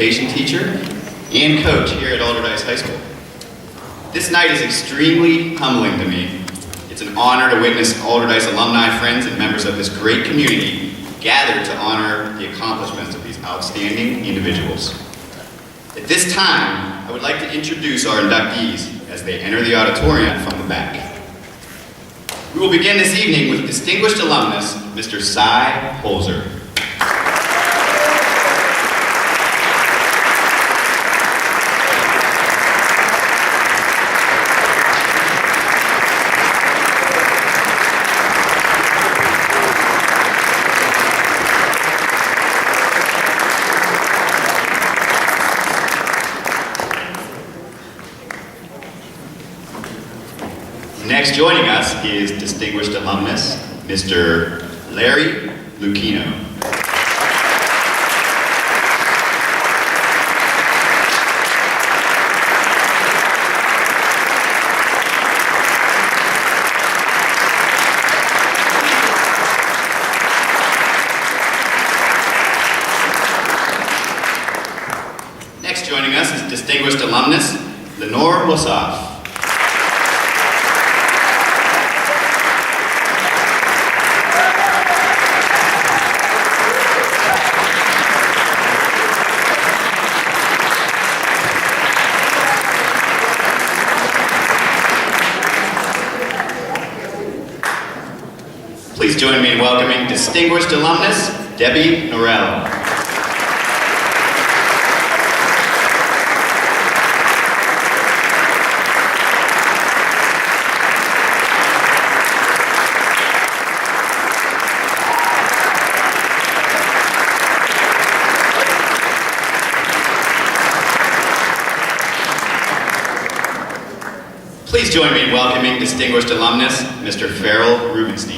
education teacher and coach here at Allderdice High School. This night is extremely humbling to me. It's an honor to witness Allderdice alumni, friends, and members of this great community gather to honor the accomplishments of these outstanding individuals. At this time, I would like to introduce our inductees as they enter the auditorium from the back. We will begin this evening with distinguished alumnus, Mr. Cy Holzer. Next joining us is distinguished alumnus, Mr. Larry Lucchino. Next joining us is distinguished alumnus, Lenore Wasaf. Please join me in welcoming distinguished alumnus, Debbie Norell. Please join me in welcoming distinguished alumnus, Mr. Farrell Rubenstein.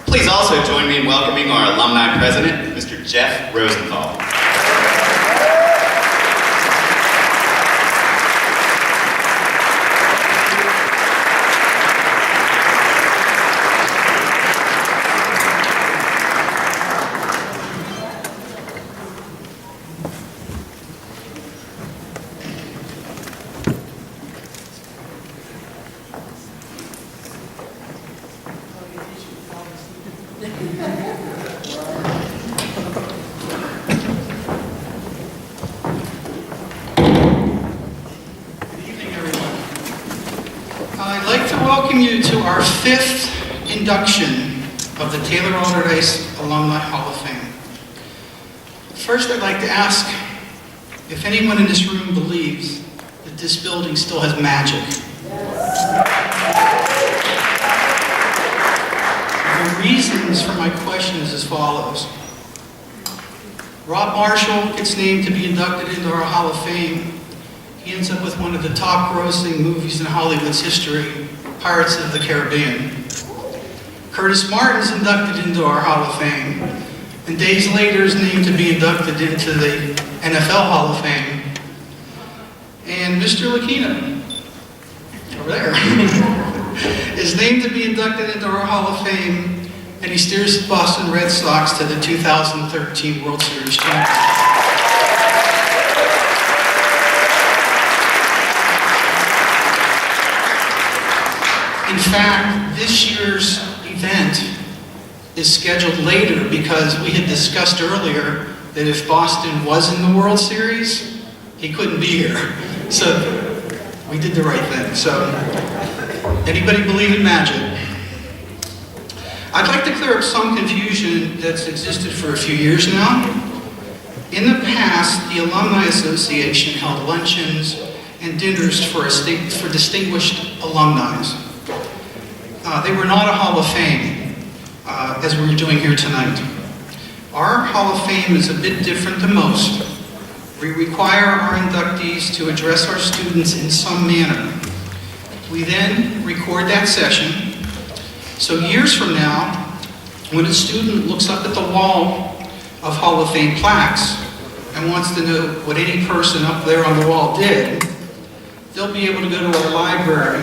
Please also join me in welcoming our alumni president, Mr. Jeff Rosenthal. I'd like to welcome you to our 5th induction of the Taylor Allderdice Alumni Hall of Fame. First, I'd like to ask if anyone in this room believes that this building still has magic. The reasons for my question is as follows. Rob Marshall gets named to be inducted into our Hall of Fame. He ends up with one of the top grossing movies in Hollywood's history, Pirates of the Caribbean. Curtis Martin's inducted into our Hall of Fame, and days later is named to be inducted into the NFL Hall of Fame. And Mr. Lucchino, over there, is named to be inducted into our Hall of Fame, and he steers the Boston Red Sox to the 2013 World Series champions. In fact, this year's event is scheduled later because we had discussed earlier that if Boston was in the World Series, he couldn't be here. So we did the right thing. So anybody believe in magic? I'd like to clear up some confusion that's existed for a few years now. In the past, the Alumni Association held luncheons and dinners for distinguished alumni. They were not a Hall of Fame, as we're doing here tonight. Our Hall of Fame is a bit different than most. We require our inductees to address our students in some manner. We then record that session, so years from now, When a student looks up at the wall of Hall of Fame plaques and wants to know what any person up there on the wall did, they'll be able to go to our library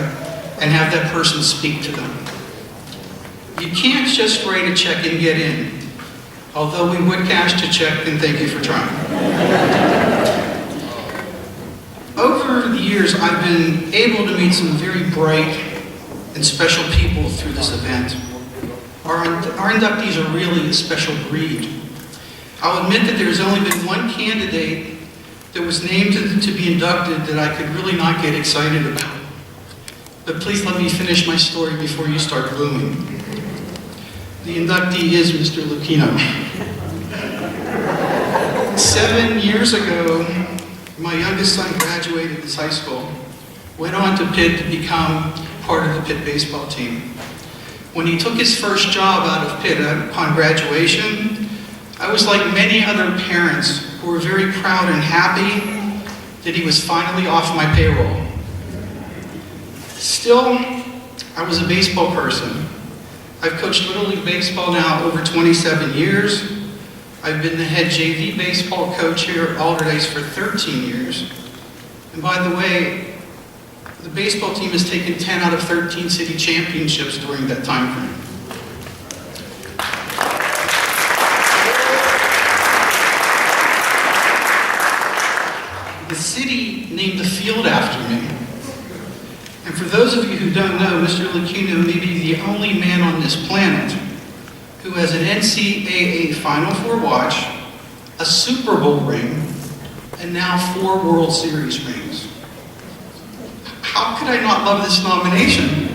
and have that person speak to them. You can't just write a check and get in, although we would cash the check and thank you for trying. Over the years, I've been able to meet some very bright and special people through this event. Our inductees are really a special breed. I'll admit that there's only been one candidate that was named to be inducted that I could really not get excited about. But please let me finish my story before you start booming. The inductee is Mr. Lucchino. 7 years ago, my youngest son graduated this high school, went on to Pitt to become part of the Pitt baseball team. When he took his first job out of Pitt upon graduation, I was like many other parents who were very proud and happy that he was finally off my payroll. Still, I was a baseball person. I've coached Little League Baseball now over 27 years. I've been the head JV baseball coach here at Allderdice for 13 years. And by the way, the baseball team has taken 10 out of 13 city championships during that time frame. The city named the field after me. And for those of you who don't know, Mr. Lucchino may be the only man on this planet who has an NCAA Final Four watch, a Super Bowl ring, and now 4 World Series rings. How could I not love this nomination?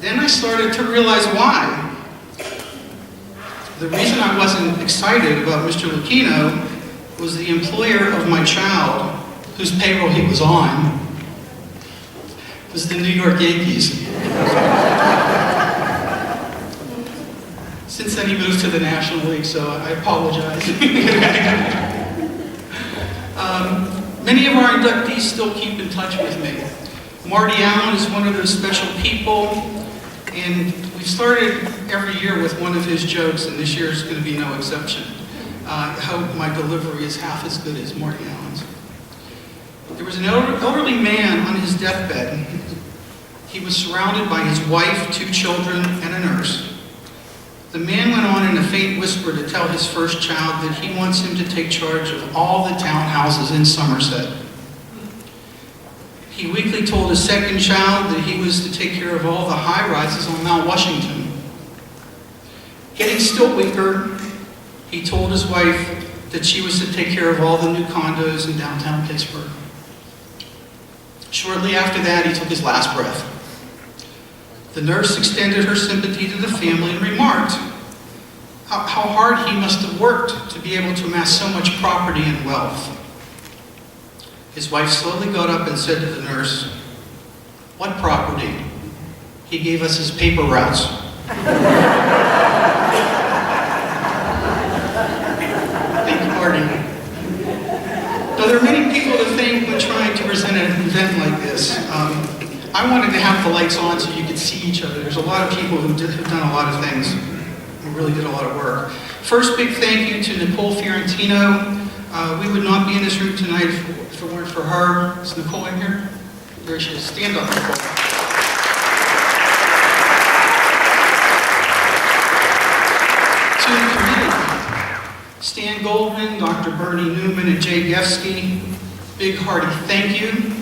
Then I started to realize why. The reason I wasn't excited about Mr. Lucchino was the employer of my child, whose payroll he was on, was the New York Yankees. Since then he moved to the National League, so I apologize. Many of our inductees still keep in touch with me. Marty Allen is one of those special people, and we've started every year with one of his jokes, and this year is going to be no exception. I hope my delivery is half as good as Marty Allen's. There was an elderly man on his deathbed. He was surrounded by his wife, 2 children, and a nurse. The man went on in a faint whisper to tell his first child that he wants him to take charge of all the townhouses in Somerset. He weakly told his second child that he was to take care of all the high-rises on Mount Washington. Getting still weaker, he told his wife that she was to take care of all the new condos in downtown Pittsburgh. Shortly after that, he took his last breath. The nurse extended her sympathy to the family and remarked how hard he must have worked to be able to amass so much property and wealth. His wife slowly got up and said to the nurse, "What property? He gave us his paper routes." Thank you, Marty. Now, there are many people to thank when trying to present an event like this. I wanted to have the lights on so you could see each other. There's a lot of people who have done a lot of things. We really did a lot of work. First, big thank you to Nicole Fiorentino. We would not be in this room tonight if it weren't for her. Is Nicole in here? There she is. Stand up, Nicole. To the committee, Stan Goldman, Dr. Bernie Newman, and Jay Gefsky, big hearty thank you.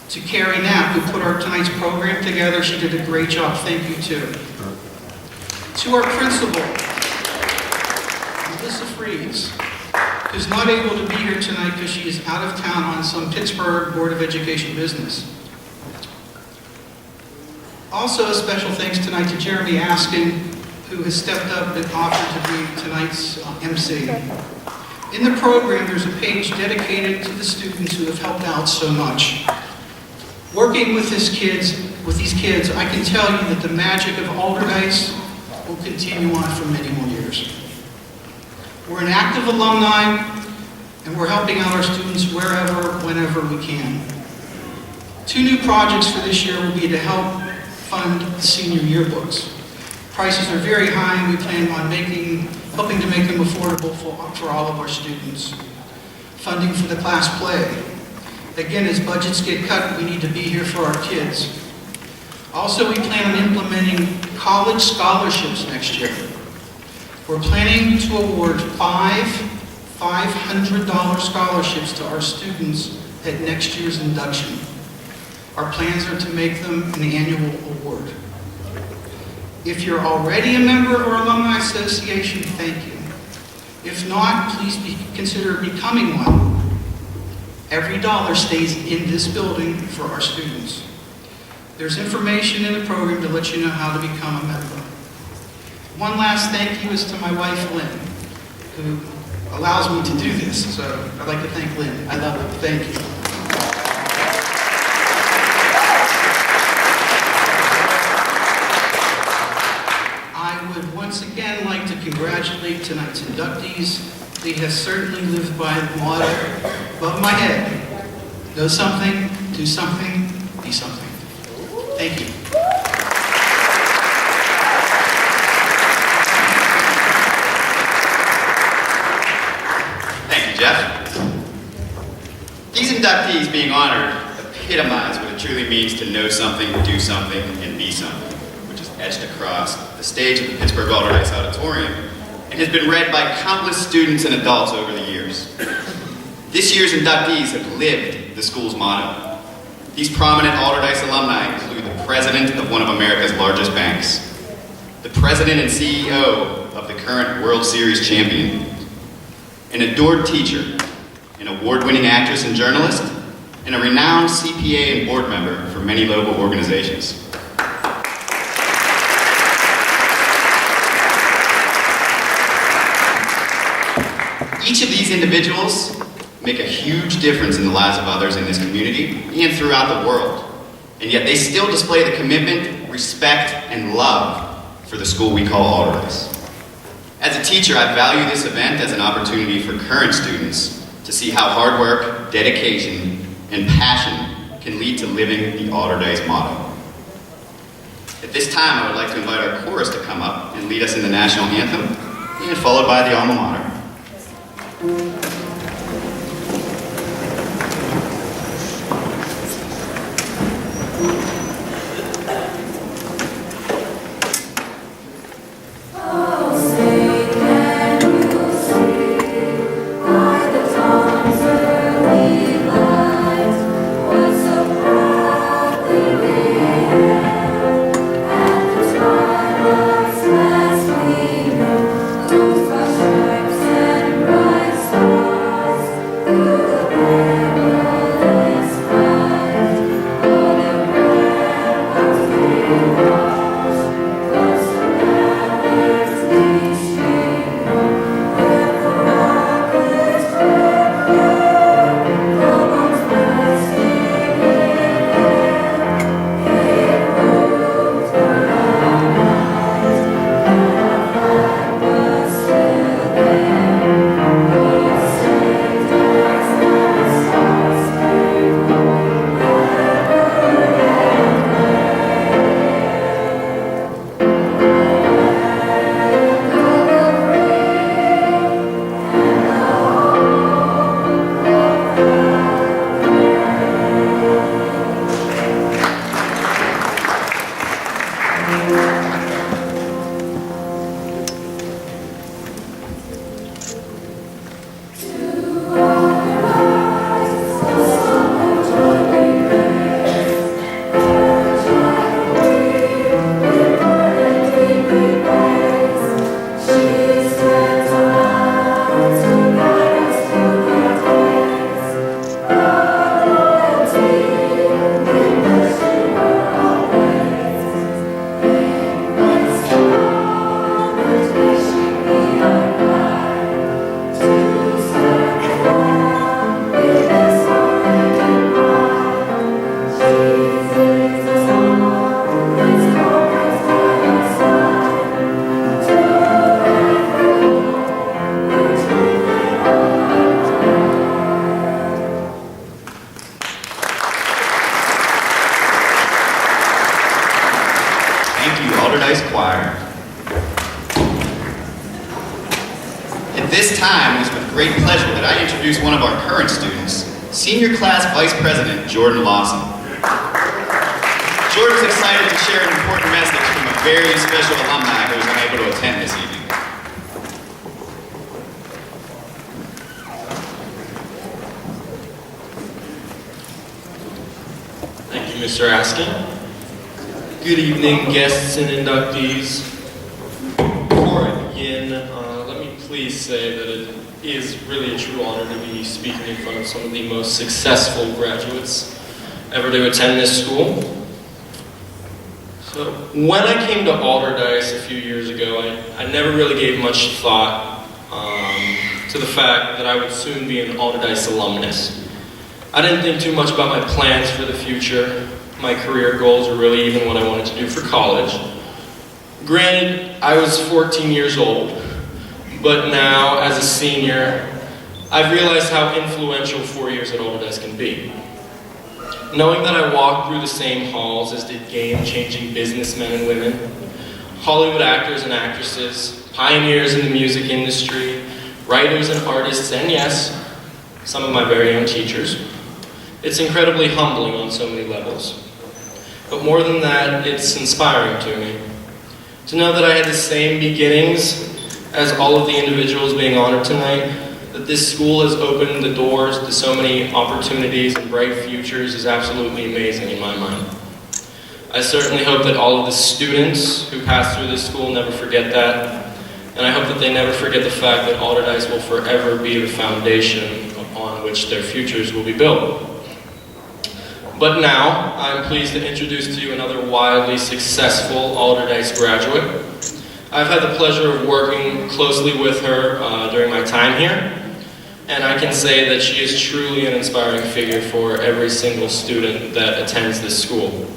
To Carrie Knapp, who put our tonight's program together. She did a great job. Thank you, too. To our principal, Melissa Freeze, who's not able to be here tonight because she is out of town on some Pittsburgh Board of Education business. Also, a special thanks tonight to Jeremy Askin, who has stepped up and offered to be tonight's MC. In the program, there's a page dedicated to the students who have helped out so much. Working with these kids, I can tell you that the magic of Allderdice will continue on for many more years. We're an active alumni, and we're helping out our students wherever, whenever we can. 2 new projects for this year will be to help fund the senior yearbooks. Prices are very high, and we plan on helping to make them affordable for all of our students. Funding for the class play. Again, as budgets get cut, we need to be here for our kids. Also, we plan on implementing college scholarships next year. We're planning to award five $500 scholarships to our students at next year's induction. Our plans are to make them an annual award. If you're already a member of our Alumni Association, thank you. If not, please consider becoming one. Every dollar stays in this building for our students. There's information in the program to let you know how to become a member. One last thank you is to my wife, Lynn, who allows me to do this. So I'd like to thank Lynn. I love it. Thank you. I would once again like to congratulate tonight's inductees. They have certainly lived by the motto above my head. Know something, do something, be something. Thank you. Thank you, Jeff. These inductees being honored epitomize what it truly means to know something, do something, and be something, which is etched across the stage of the Pittsburgh Allderdice Auditorium and has been read by countless students and adults over the years. This year's inductees have lived the school's motto. These prominent Allderdice alumni include the president of one of America's largest banks, the president and CEO of the current World Series champion, an adored teacher, an award-winning actress and journalist, and a renowned CPA and board member for many local organizations. Each of these individuals make a huge difference in the lives of others in this community and throughout the world. And yet they still display the commitment, respect, and love for the school we call Allderdice. As a teacher, I value this event as an opportunity for current students to see how hard work, dedication, and passion can lead to living the Allderdice motto. At this time, I would like to invite our chorus to come up and lead us in the national anthem, and followed by the alma mater. Stripes and bright stars. this time, it is with great pleasure that I introduce one of our current students, Senior Class Vice President Jordan Lawson. Jordan's excited to share an important message from a very special alumni who is unable to attend this evening. Thank you, Mr. Askin. Good evening, guests and inductees. Before I begin, let me please say that it is really a true honor to be speaking in front of some of the most successful graduates ever to attend this school. So, when I came to Allderdice a few years ago, I never really gave much thought to the fact that I would soon be an Allderdice alumnus. I didn't think too much about my plans for the future, my career goals, or really even what I wanted to do for college. Granted, I was 14 years old, but now, as a senior, I've realized how influential 4 years at Allderdice can be. Knowing that I walked through the same halls as did game-changing businessmen and women, Hollywood actors and actresses, pioneers in the music industry, writers and artists, and yes, some of my very own teachers, it's incredibly humbling on so many levels. But more than that, it's inspiring to me. To know that I had the same beginnings as all of the individuals being honored tonight, that this school has opened the doors to so many opportunities and bright futures is absolutely amazing in my mind. I certainly hope that all of the students who pass through this school never forget that, and I hope that they never forget the fact that Allderdice will forever be the foundation upon which their futures will be built. But now, I'm pleased to introduce to you another wildly successful Allderdice graduate. I've had the pleasure of working closely with her during my time here, and I can say that she is truly an inspiring figure for every single student that attends this school.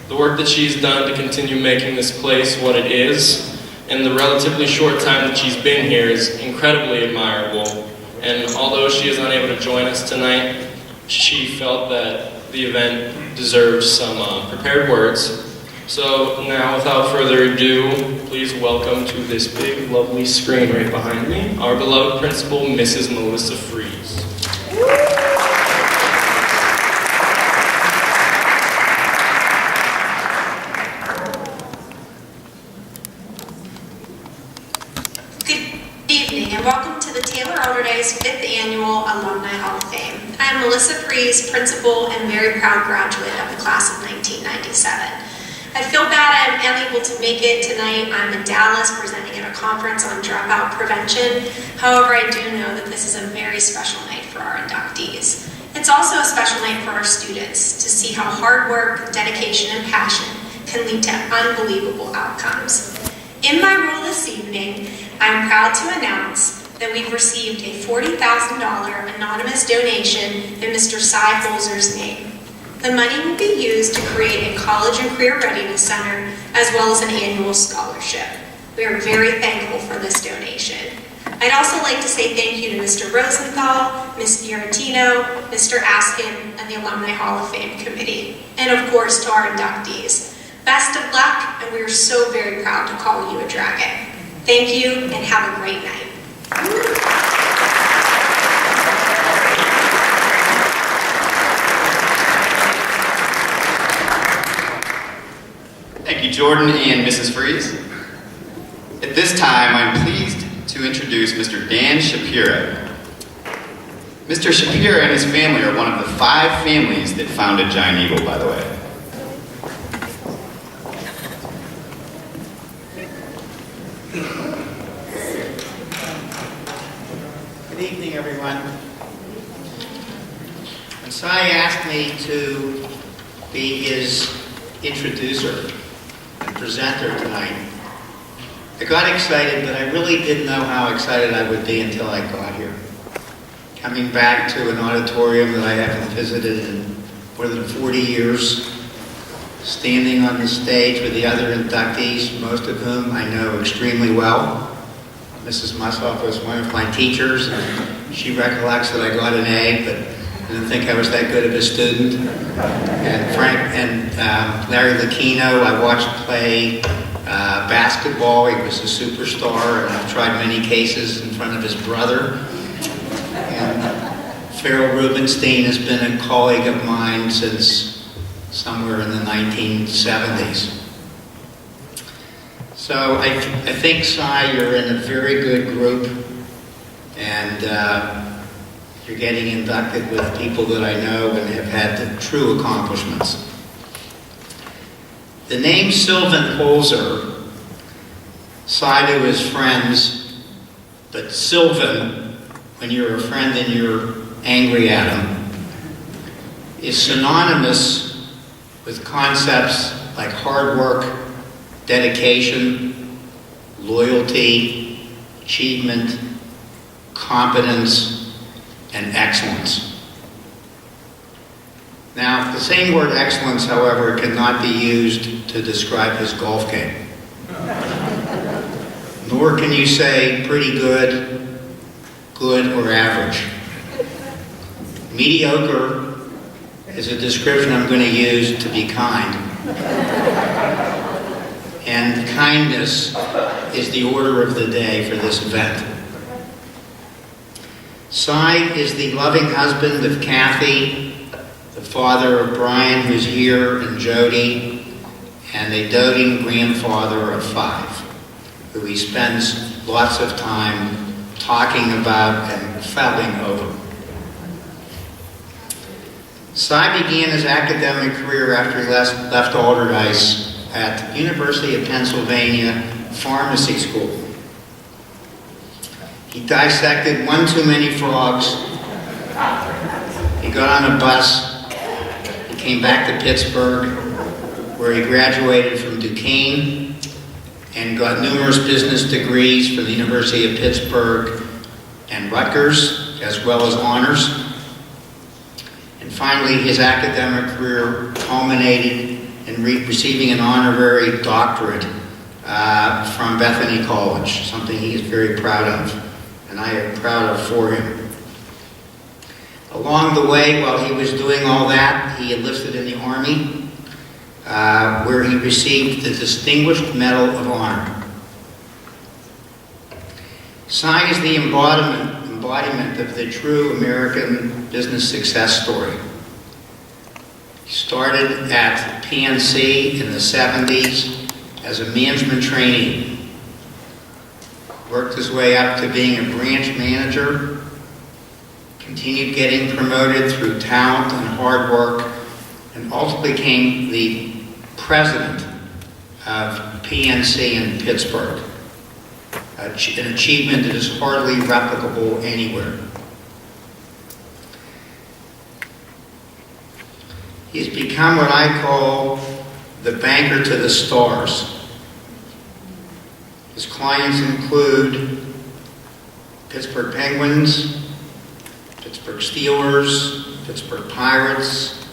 The work that she's done to continue making this place what it is, and the relatively short time that she's been here is incredibly admirable. And although she is unable to join us tonight, she felt that the event deserves some prepared words. So now, without further ado, please welcome to this big, lovely screen right behind me, our beloved principal, Mrs. Melissa Fries. Good evening and welcome to the Taylor Allderdice 5th Annual Alumni Hall of Fame. I am Melissa Fries, principal and very proud graduate of the class of 1997. I feel bad I am unable to make it tonight. I'm in Dallas presenting at a conference on dropout prevention. However, I do know that this is a very special night for our inductees. It's also a special night for our students to see how hard work, dedication, and passion can lead to unbelievable outcomes. In my role this evening, I'm proud to announce that we've received a $40,000 anonymous donation in Mr. Cy Holzer's name. The money will be used to create a college and career readiness center as well as an annual scholarship. We are very thankful for this donation. I'd also like to say thank you to Mr. Rosenthal, Ms. Fiorentino, Mr. Askin, and the Alumni Hall of Fame Committee, and of course to our inductees. Best of luck, and we are so very proud to call you a dragon. Thank you, and have a great night. Thank you, Jordan and Mrs. Fries. At this time, I'm pleased to introduce Mr. Dan Shapira. Mr. Shapira and his family are one of the 5 families that founded Giant Eagle, by the way. Good evening, everyone. When Cy asked me to be his introducer and presenter tonight, I got excited, but I really didn't know how excited I would be until I got here. Coming back to an auditorium that I haven't visited in more than 40 years, standing on the stage with the other inductees, most of whom I know extremely well. Mrs. Mussoff was one of my teachers, and she recollects that I got an A, but didn't think I was that good of a student. And Frank and Larry Lucchino, I watched play Basketball, he was a superstar, and I've tried many cases in front of his brother. And Farrell Rubenstein has been a colleague of mine since somewhere in the 1970s. So I think, Cy, you're in a very good group, and you're getting inducted with people that I know and have had the true accomplishments. The name Sylvan Holzer, Cy to his friends, but Sylvan, when you're a friend and you're angry at him, is synonymous with concepts like hard work, dedication, loyalty, achievement, competence, and excellence. Now, the same word excellence, however, cannot be used to describe his golf game. Nor can you say pretty good, good, or average. Mediocre is a description I'm going to use to be kind. And kindness is the order of the day for this event. Cy is the loving husband of Kathy, the father of Brian, who's here, and Jody, and a doting grandfather of 5, who he spends lots of time talking about and felling over. Cy began his academic career after he left Allderdice at the University of Pennsylvania Pharmacy School. He dissected one too many frogs. He got on a bus. He came back to Pittsburgh, where he graduated from Duquesne and got numerous business degrees from the University of Pittsburgh and Rutgers, as well as honors. And finally, his academic career culminated in receiving an honorary doctorate from Bethany College, something he is very proud of, and I am proud of for him. Along the way, while he was doing all that, he enlisted in the Army, where he received the Distinguished Medal of Honor. Cy is the embodiment of the true American business success story. He started at PNC in the 70s as a management trainee, worked his way up to being a branch manager, continued getting promoted through talent and hard work, and ultimately became the president of PNC in Pittsburgh, an achievement that is hardly replicable anywhere. He's become what I call the banker to the stars. His clients include Pittsburgh Penguins, Pittsburgh Steelers, Pittsburgh Pirates,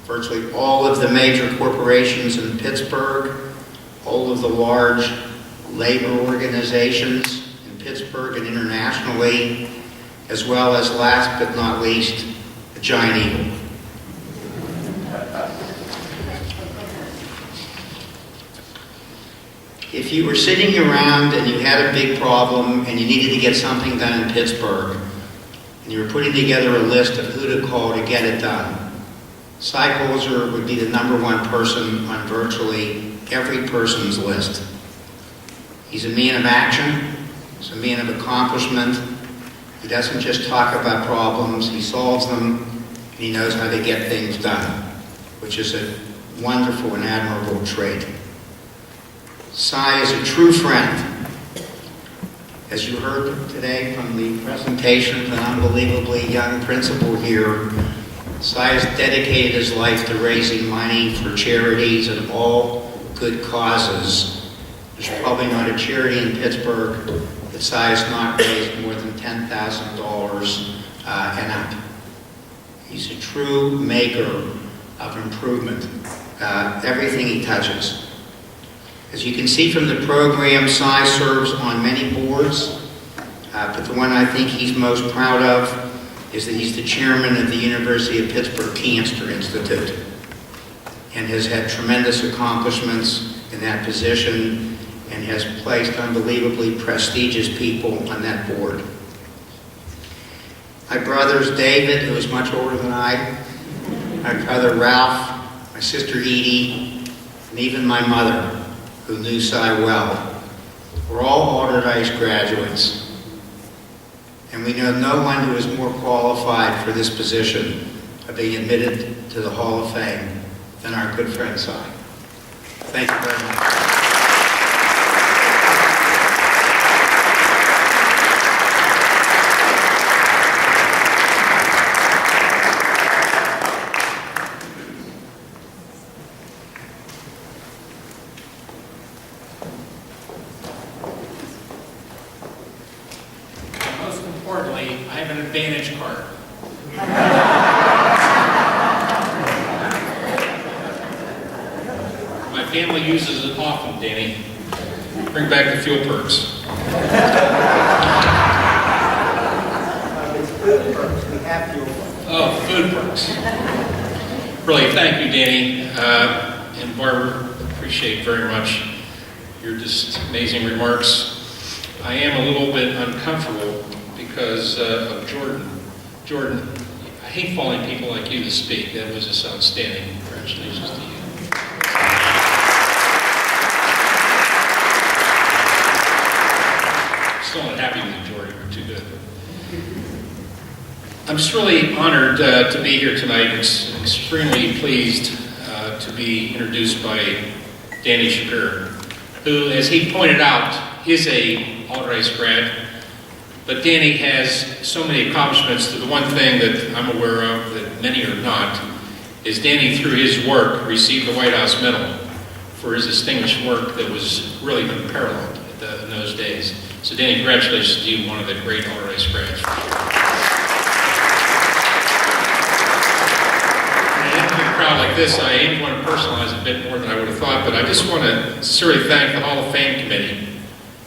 virtually all of the major corporations in Pittsburgh, all of the large labor organizations in Pittsburgh and internationally, as well as, last but not least, the Giant Eagle. If you were sitting around and you had a big problem and you needed to get something done in Pittsburgh, and you were putting together a list of who to call to get it done, Cy Holzer would be the #1 person on virtually every person's list. He's a man of action. He's a man of accomplishment. He doesn't just talk about problems, he solves them, and he knows how to get things done, which is a wonderful and admirable trait. Cy is a true friend. As you heard today from the presentation of an unbelievably young principal here, Cy has dedicated his life to raising money for charities and all good causes. There's probably not a charity in Pittsburgh that Cy has not raised more than $10,000 and up. He's a true maker of improvement, everything he touches. As you can see from the program, Cy serves on many boards, but the one I think he's most proud of is that he's the chairman of the University of Pittsburgh Cancer Institute and has had tremendous accomplishments in that position and has placed unbelievably prestigious people on that board. My brothers, David, who is much older than I, my brother Ralph, my sister Edie, and even my mother, who knew Cy well, were all Allderdice graduates. And we know no one who is more qualified for this position of being admitted to the Hall of Fame than our good friend Cy. Thank you very much. Most importantly, I have an Advantage card. My family uses it often, Danny. Bring back the fuel perks. It's food perks. We have fuel perks. Oh, food perks. Really, thank you, Danny. And Barbara, appreciate very much your just amazing remarks. I am a little bit uncomfortable because of Jordan. Jordan, I hate following people like you to speak. That was just outstanding. Congratulations to you. Still not happy with you, Jordan. You're too good. I'm just really honored to be here tonight. I'm extremely pleased to be introduced by Danny Shapiro, who, as he pointed out, is a Allderdice grad. But Danny has so many accomplishments that the one thing that I'm aware of that many are not is Danny, through his work, received the White House Medal for his distinguished work that was really unparalleled in those days. So Danny, congratulations to you, one of the great Allderdice grads. Like this, I am going to personalize a bit more than I would have thought, but I just want to sincerely thank the Hall of Fame Committee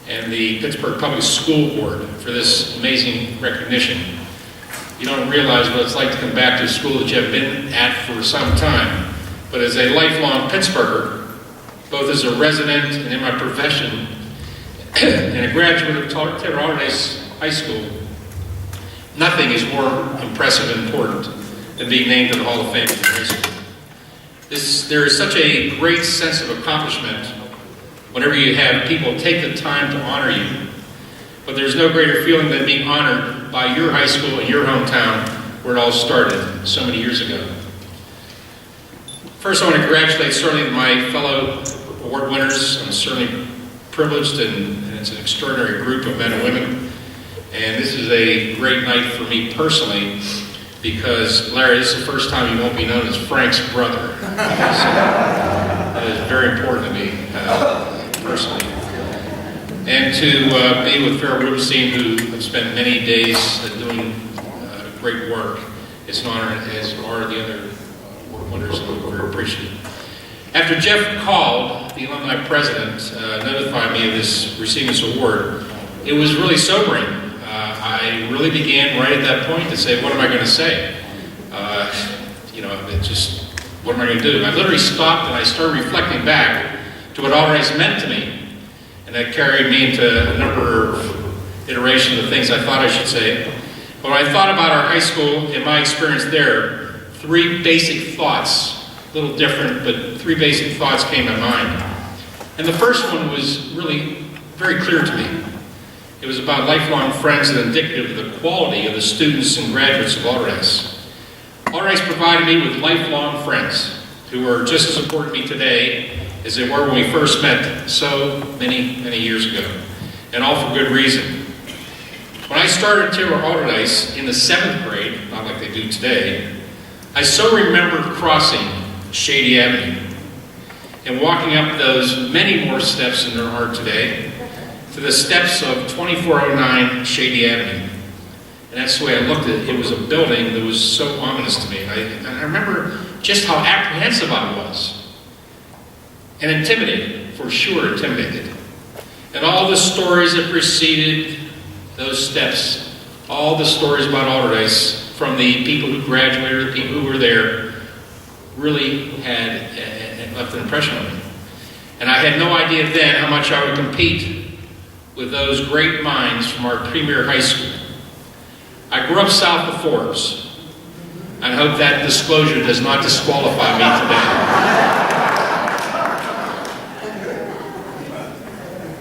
and the Pittsburgh Public School Board for this amazing recognition. You don't realize what it's like to come back to a school that you have been at for some time, but as a lifelong Pittsburgher, both as a resident and in my profession, and a graduate of Taylor Allderdice High School, nothing is more impressive and important than being named to the Hall of Fame in high school. There is such a great sense of accomplishment whenever you have people take the time to honor you. But there's no greater feeling than being honored by your high school in your hometown where it all started so many years ago. First, I want to congratulate certainly my fellow award winners. I'm certainly privileged, and it's an extraordinary group of men and women. And this is a great night for me personally, because Larry, this is the first time you won't be known as Frank's brother. So that is very important to me, personally. And to be with Farrell Rubenstein, who have spent many days doing great work. It's an honor, as are the other award winners, and we're very appreciative. After Jeff called, the alumni president, notified me of this, receiving this award, it was really sobering. I really began right at that point to say, what am I going to say? It just, what am I going to do? I literally stopped and I started reflecting back to what Allderdice meant to me. And that carried me into a number of iterations of things I thought I should say. But when I thought about our high school and my experience there, three basic thoughts, a little different, but three basic thoughts came to mind. And the first one was really very clear to me. It was about lifelong friends and indicative of the quality of the students and graduates of Allderdice. Allderdice provided me with lifelong friends who are just as important to me today as they were when we first met so many, many years ago, and all for good reason. When I started Taylor Allderdice in the 7th grade, not like they do today, I so remember crossing Shady Avenue and walking up those many more steps than there are today to the steps of 2409 Shady Avenue. And that's the way I looked at it. It was a building that was so ominous to me. And I remember just how apprehensive I was. And intimidated, for sure intimidated. And all the stories that preceded those steps, all the stories about Allderdice, from the people who graduated, the people who were there, really had left an impression on me. And I had no idea then how much I would compete with those great minds from our premier high school. I grew up south of Forbes. I hope that disclosure does not disqualify me today.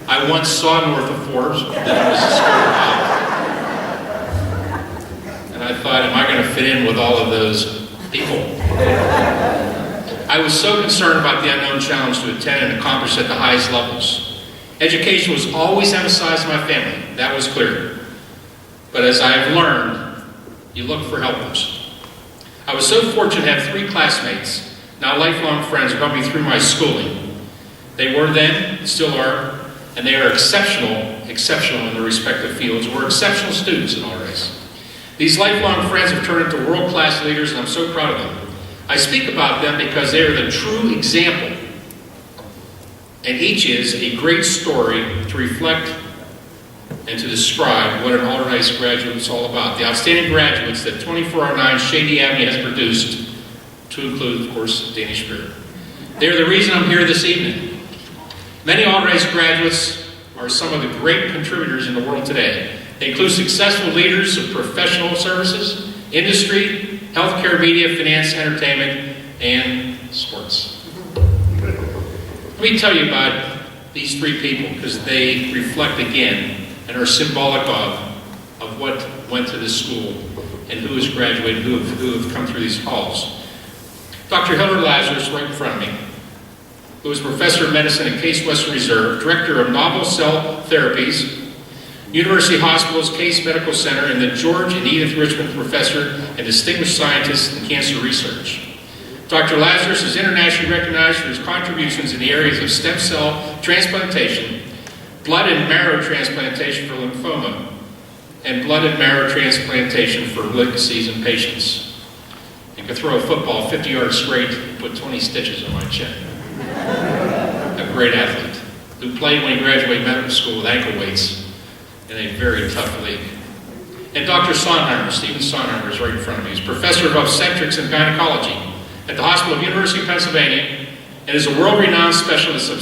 I once saw north of Forbes, but then it was a school out. And I thought, am I going to fit in with all of those people? I was so concerned about the unknown challenge to attend and accomplish at the highest levels. Education was always emphasized in my family. That was clear. But as I have learned, you look for helpers. I was so fortunate to have 3 classmates, now lifelong friends, who helped me through my schooling. They were then, still are, and they are exceptional in their respective fields. We're exceptional students in Allderdice. These lifelong friends have turned into world-class leaders, and I'm so proud of them. I speak about them because they are the true example, and each is a great story to reflect and to describe what an Allderdice graduate is all about. The outstanding graduates that 2409 Shady Avenue has produced, to include, of course, Danish Spirit. They are the reason I'm here this evening. Many Allderdice graduates are some of the great contributors in the world today. They include successful leaders of professional services, industry, healthcare, media, finance, entertainment, and sports. Let me tell you about these 3 people because they reflect again and are symbolic of what went to this school and who has graduated, who have come through these halls. Dr. Hilda Lazarus, right in front of me, who is professor of medicine at Case Western Reserve, director of novel cell therapies, University Hospital's Case Medical Center, and the George and Edith Richmond Professor and Distinguished Scientist in Cancer Research. Dr. Lazarus is internationally recognized for his contributions in the areas of stem cell transplantation, blood and marrow transplantation for lymphoma, and blood and marrow transplantation for malignancies in patients. You could throw a football 50 yards straight and put 20 stitches on my chin. A great athlete who played when he graduated medical school with ankle weights in a very tough league. And Dr. Sonheimer, Stephen Sonheimer, is right in front of me. He's professor of obstetrics and gynecology at the Hospital of University of Pennsylvania and is a world-renowned specialist of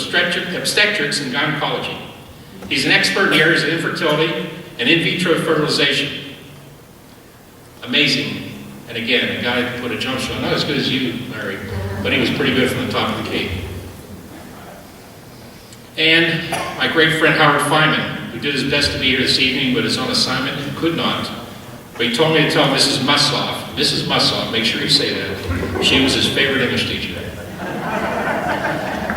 obstetrics and gynecology. He's an expert in the areas of infertility and in vitro fertilization. Amazing. And again, a guy who put a jump shot, not as good as you, Larry, but he was pretty good from the top of the key. And my great friend Howard Feynman, who did his best to be here this evening, but is on assignment and could not. But he told me to tell Mrs. Mussoff, make sure you say that. She was his favorite English teacher.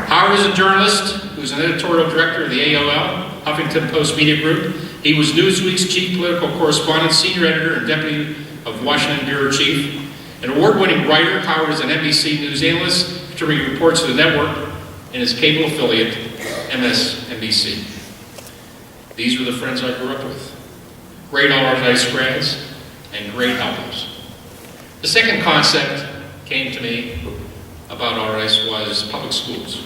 Howard is a journalist who's an editorial director of the AOL, Huffington Post Media Group. He was Newsweek's chief political correspondent, senior editor, and deputy of Washington bureau chief. An award-winning writer, Howard is an NBC News analyst, contributing reports to the network and his cable affiliate, MSNBC. These were the friends I grew up with. Great Allderdice grads and great helpers. The second concept came to me about Allderdice was public schools.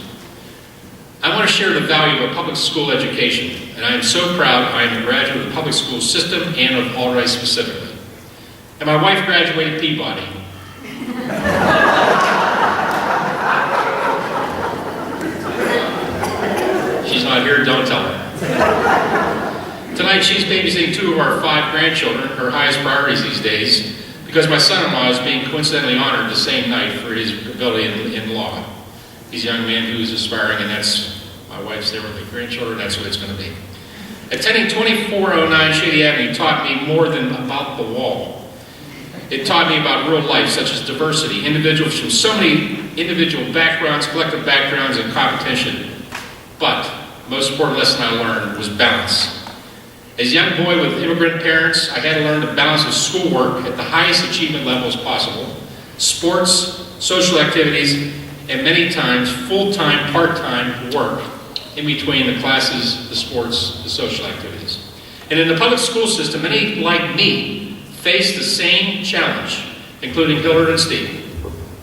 I want to share the value of a public school education, and I am so proud I am a graduate of the public school system and of Allderdice specifically. And my wife graduated Peabody. She's not here, don't tell her. Tonight she's babysitting 2 of our 5 grandchildren, her highest priorities these days, because my son-in-law is being coincidentally honored the same night for his ability in law. He's a young man who is aspiring, and that's, my wife's there with the grandchildren, that's what it's going to be. Attending 2409 Shady Avenue taught me more than about the wall. It taught me about real life, such as diversity, individuals from so many individual backgrounds, collective backgrounds, and competition. But the most important lesson I learned was balance. As a young boy with immigrant parents, I had to learn to balance with schoolwork at the highest achievement levels possible, sports, social activities, and many times full-time, part-time work in between the classes, the sports, the social activities. And in the public school system, many like me faced the same challenge, including Hillard and Steve.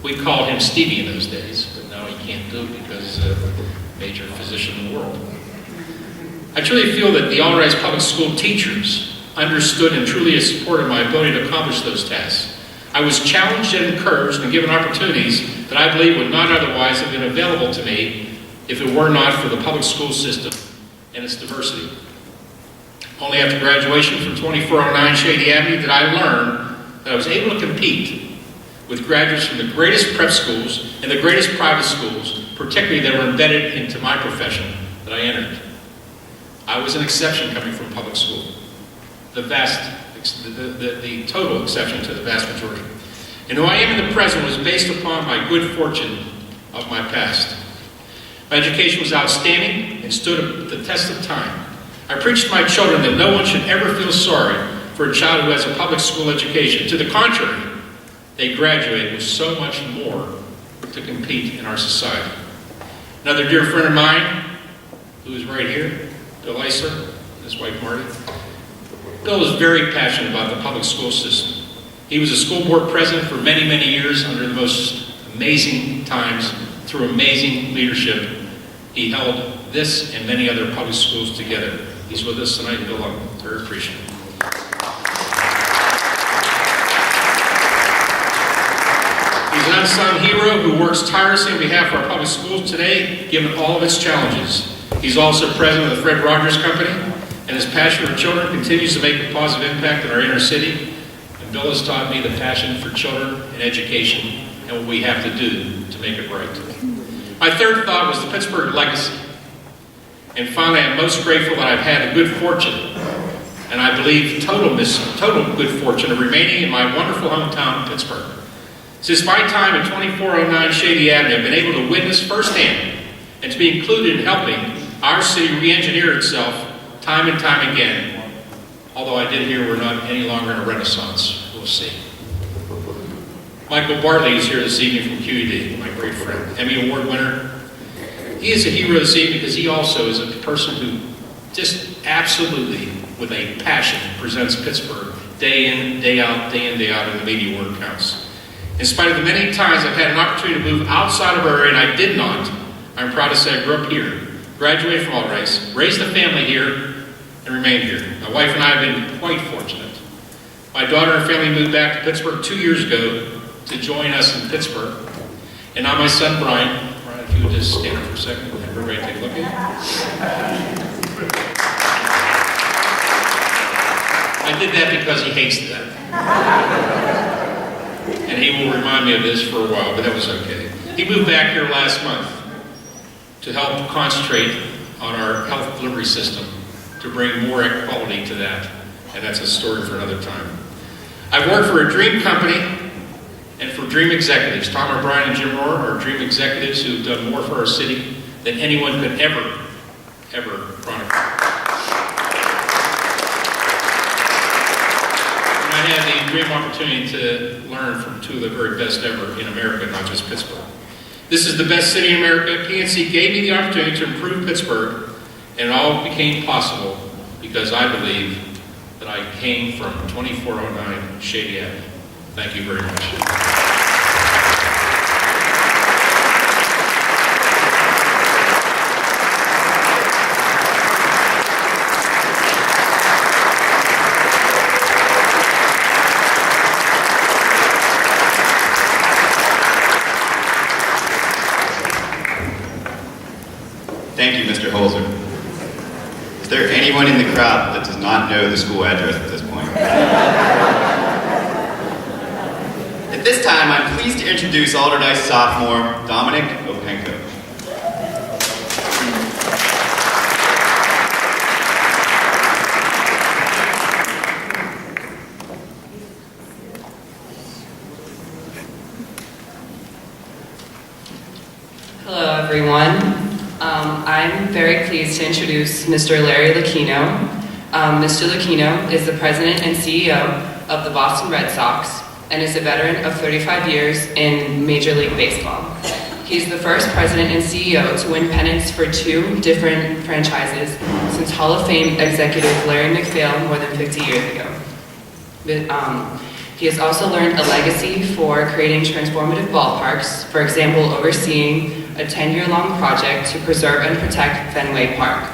We called him Stevie in those days, but now he can't do it because he's a major physician in the world. I truly feel that the Allderdice public school teachers understood and truly supported my ability to accomplish those tasks. I was challenged and encouraged and given opportunities that I believe would not otherwise have been available to me if it were not for the public school system and its diversity. Only after graduation from 2409 Shady Avenue did I learn that I was able to compete with graduates from the greatest prep schools and the greatest private schools, particularly that were embedded into my profession that I entered. I was an exception coming from public school. The total exception to the vast majority. And who I am in the present was based upon my good fortune of my past. My education was outstanding and stood the test of time. I preached to my children that no one should ever feel sorry for a child who has a public school education. To the contrary, they graduate with so much more to compete in our society. Another dear friend of mine, who is right here, Bill Eisler, and his wife Marty. Bill was very passionate about the public school system. He was a school board president for many, many years under the most amazing times, through amazing leadership. He held this and many other public schools together. He's with us tonight, Bill. I'm very appreciative. He's an unsung hero who works tirelessly on behalf of our public schools today, given all of its challenges. He's also president of the Fred Rogers Company, and his passion for children continues to make a positive impact in our inner city. And Bill has taught me the passion for children and education and what we have to do to make it right. My third thought was the Pittsburgh legacy. And finally, I'm most grateful that I've had the good fortune, and I believe total good fortune, of remaining in my wonderful hometown of Pittsburgh. Since my time at 2409 Shady Avenue, I've been able to witness firsthand and to be included in helping our city re-engineer itself time and time again. Although I did hear we're not any longer in a renaissance. We'll see. Michael Bartley is here this evening from QED, my great friend, Emmy Award winner. He is a hero this evening because he also is a person who just absolutely, with a passion, presents Pittsburgh day in, day out, in the media where it counts. In spite of the many times I've had an opportunity to move outside of our area, and I did not, I'm proud to say I grew up here, graduated from Allderdice, raised a family here, and remained here. My wife and I have been quite fortunate. My daughter and family moved back to Pittsburgh 2 years ago to join us in Pittsburgh. And now my son Brian, if you would just stand up for a second, everybody take a look at it. I did that because he hates that. And he will remind me of this for a while, but that was okay. He moved back here last month to help concentrate on our health delivery system, to bring more equality to that. And that's a story for another time. I've worked for a dream company and for dream executives. Tom O'Brien and Jim Rohr are dream executives who've done more for our city than anyone could ever chronicle. I had the dream opportunity to learn from two of the very best ever in America, not just Pittsburgh. This is the best city in America. PNC gave me the opportunity to improve Pittsburgh, and it all became possible because I believe that I came from 2409 Shady Avenue. Thank you very much. Thank you, Mr. Holzer. Is there anyone in the crowd that does not know the school address at this point? At this time, I'm pleased to introduce Allderdice sophomore Dominic Openko. Hello, everyone. I'm very pleased to introduce Mr. Larry Lucchino. Mr. Lucchino is the president and CEO of the Boston Red Sox and is a veteran of 35 years in Major League Baseball. He's the first president and CEO to win pennants for 2 different franchises since Hall of Fame executive Larry McPhail more than 50 years ago. He has also learned a legacy for creating transformative ballparks, for example, overseeing a 10-year-long project to preserve and protect Fenway Park.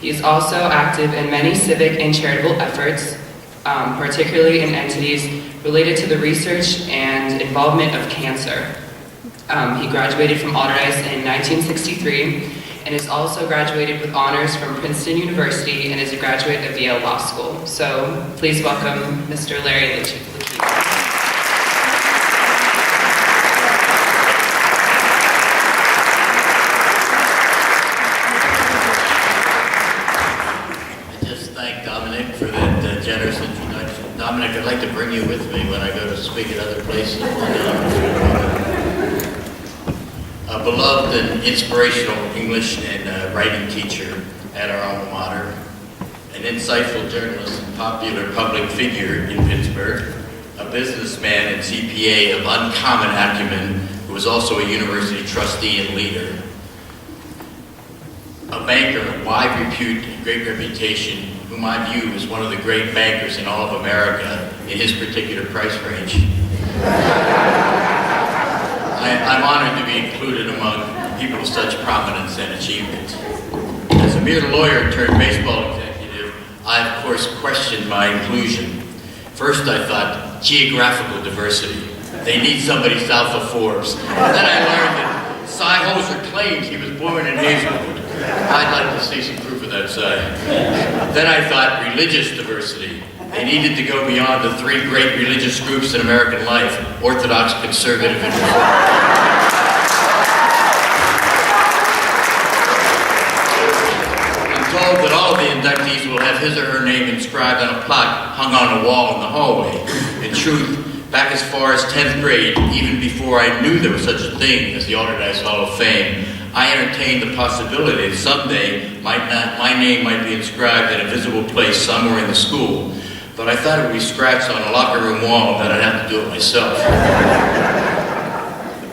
He is also active in many civic and charitable efforts, particularly in entities related to the research and involvement of cancer. He graduated from Allderdice in 1963 and is also graduated with honors from Princeton University and is a graduate of Yale Law School. So please welcome Mr. Larry Lakino. Generous introduction. Dominic, I'd like to bring you with me when I go to speak at other places. A beloved and inspirational English and writing teacher at our alma mater, an insightful journalist and popular public figure in Pittsburgh, a businessman and CPA of uncommon acumen who was also a university trustee and leader, a banker of wide repute and great reputation, whom I view as one of the great bankers in all of America in his particular price range. I'm honored to be included among people of such prominence and achievement. As a mere lawyer turned baseball executive, I of course questioned my inclusion. First I thought, geographical diversity. They need somebody south of Forbes. And then I learned that Cy Hoser claimed he was born in Hazelwood. I'd like to see some proof of that side. Then I thought religious diversity. They needed to go beyond the three great religious groups in American life: Orthodox, Conservative, and Reform. I'm told that all of the inductees will have his or her name inscribed on a plaque hung on a wall in the hallway. In truth, back as far as 10th grade, even before I knew there was such a thing as the Allderdice Hall of Fame, I entertained the possibility that someday my name might be inscribed in a visible place somewhere in the school, but I thought it would be scratched on a locker room wall and that I'd have to do it myself.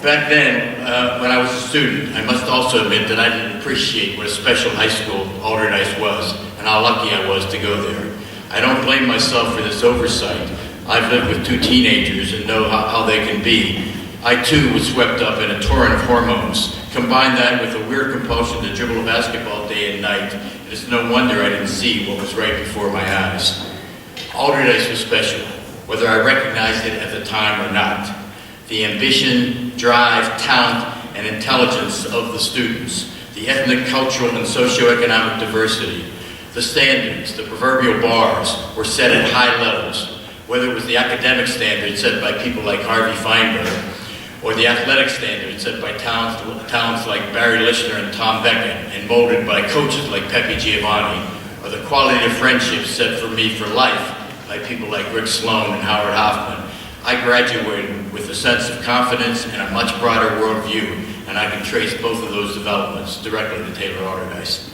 Back then, when I was a student, I must also admit that I didn't appreciate what a special high school Allderdice was and how lucky I was to go there. I don't blame myself for this oversight. I've lived with two teenagers and know how they can be. I too was swept up in a torrent of hormones. Combine that with a weird compulsion to dribble a basketball day and night, and it's no wonder I didn't see what was right before my eyes. Allderdice was special, whether I recognized it at the time or not. The ambition, drive, talent, and intelligence of the students, the ethnic, cultural, and socioeconomic diversity, the standards, the proverbial bars, were set at high levels, whether it was the academic standards set by people like Harvey Feinberg, or the athletic standards set by talents like Barry Lischner and Tom Beckett, and molded by coaches like Pepe Giovanni, or the quality of friendships set for me for life by people like Rick Sloan and Howard Hoffman. I graduated with a sense of confidence and a much broader worldview, and I can trace both of those developments directly to Taylor Allderdice.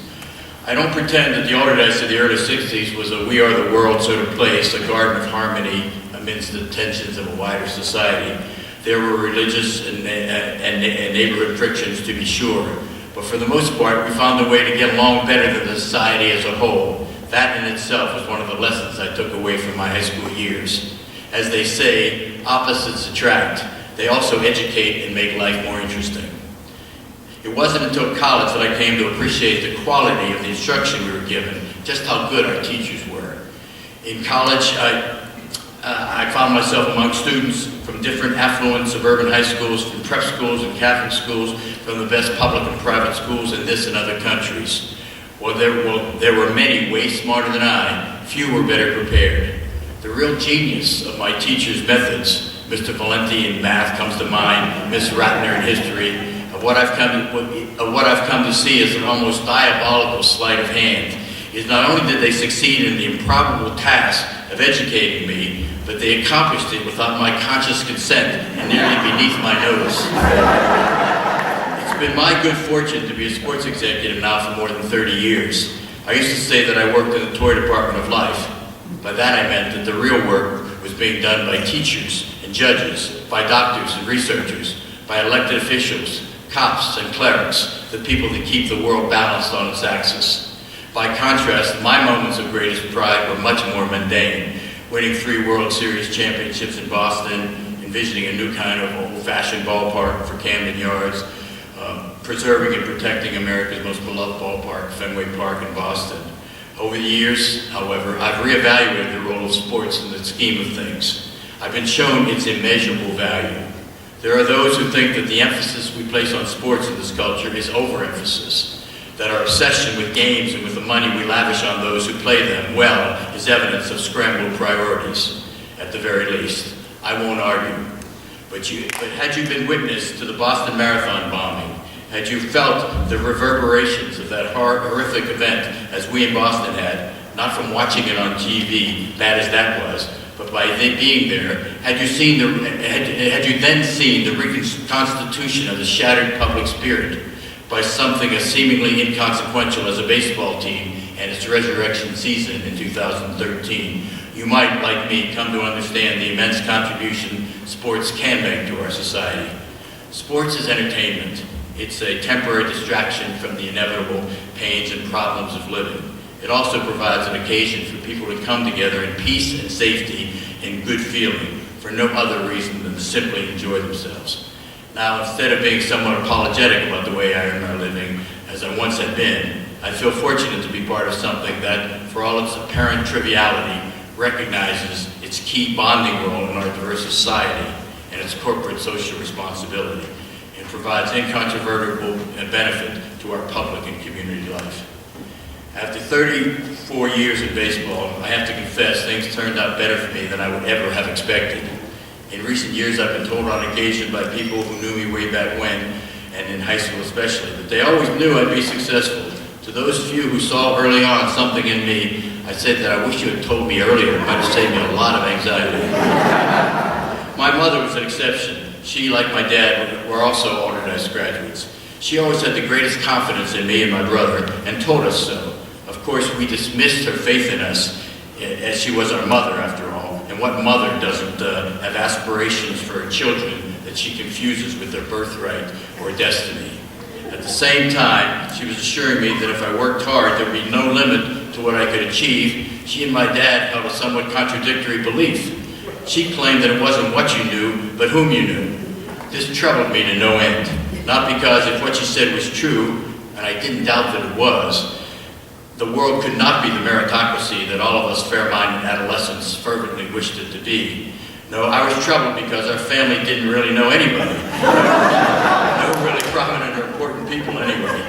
I don't pretend that the Allderdice of the early 60s was a we are the world sort of place, a garden of harmony amidst the tensions of a wider society. There were religious and neighborhood frictions, to be sure, but for the most part, we found a way to get along better than the society as a whole. That in itself was one of the lessons I took away from my high school years. As they say, opposites attract. They also educate and make life more interesting. It wasn't until college that I came to appreciate the quality of the instruction we were given, just how good our teachers were. In college, I found myself among students from different affluent suburban high schools, from prep schools and Catholic schools, from the best public and private schools in this and other countries. There were many way smarter than I, few were better prepared. The real genius of my teachers' methods, Mr. Valenti in math comes to mind, Miss Ratner in history, of what I've come to see as an almost diabolical sleight of hand, is not only did they succeed in the improbable task of educating me, but they accomplished it without my conscious consent and nearly beneath my nose. It's been my good fortune to be a sports executive now for more than 30 years. I used to say that I worked in the toy department of life. By that I meant that the real work was being done by teachers and judges, by doctors and researchers, by elected officials, cops and clerics, the people that keep the world balanced on its axis. By contrast, my moments of greatest pride were much more mundane, winning 3 World Series championships in Boston, envisioning a new kind of old-fashioned ballpark for Camden Yards, preserving and protecting America's most beloved ballpark, Fenway Park in Boston. Over the years, however, I've reevaluated the role of sports in the scheme of things. I've been shown its immeasurable value. There are those who think that the emphasis we place on sports in this culture is overemphasis. that our obsession with games and with the money we lavish on those who play them well is evidence of scrambled priorities, at the very least. I won't argue. But had you been witness to the Boston Marathon bombing, had you felt the reverberations of that horrific event as we in Boston had, not from watching it on TV, bad as that was, but by being there, had you then seen the reconstitution of the shattered public spirit by something as seemingly inconsequential as a baseball team and its resurrection season in 2013, you might, like me, come to understand the immense contribution sports can make to our society. Sports is entertainment. It's a temporary distraction from the inevitable pains and problems of living. It also provides an occasion for people to come together in peace and safety and good feeling for no other reason than to simply enjoy themselves. Now, instead of being somewhat apologetic about the way I earn my living, as I once had been, I feel fortunate to be part of something that, for all its apparent triviality, recognizes its key bonding role in our diverse society and its corporate social responsibility, and provides incontrovertible benefit to our public and community life. After 34 years in baseball, I have to confess things turned out better for me than I would ever have expected. In recent years, I've been told on occasion by people who knew me way back when, and in high school especially, that they always knew I'd be successful. To those few who saw early on something in me, I said that I wish you had told me earlier. It might have saved me a lot of anxiety. My mother was an exception. She, like my dad, were also Allderdice graduates. She always had the greatest confidence in me and my brother, and told us so. Of course, we dismissed her faith in us, as she was our mother, after all. And what mother doesn't have aspirations for her children that she confuses with their birthright or destiny? At the same time, she was assuring me that if I worked hard, there would be no limit to what I could achieve. She and my dad held a somewhat contradictory belief. She claimed that it wasn't what you knew, but whom you knew. This troubled me to no end. Not because if what she said was true, and I didn't doubt that it was, the world could not be the meritocracy that all of us fair-minded adolescents fervently wished it to be. No, I was troubled because our family didn't really know anybody. No really prominent or important people anyway.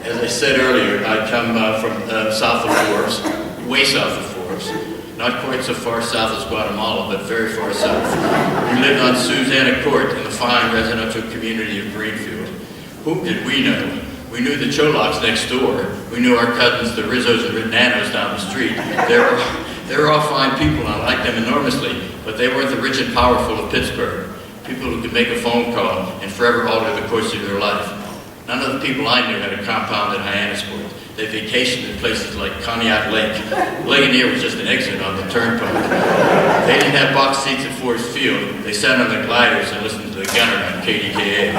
As I said earlier, I come from south of Forbes, way south of Forbes. Not quite so far south as Guatemala, but very far south. We lived on Susanna Court in the fine residential community of Greenfield. Whom did we know? We knew the Cholocks next door. We knew our cousins, the Rizzos and Ridnanos down the street. They were all fine people, and I liked them enormously, but they weren't the rich and powerful of Pittsburgh. People who could make a phone call and forever alter the course of their life. None of the people I knew had a compound in Hyannisport. They vacationed in places like Conneaut Lake. Ligonier was just an exit on the turnpike. They didn't have box seats at Ford Field. They sat on their gliders and listened to the gunner on KDKA.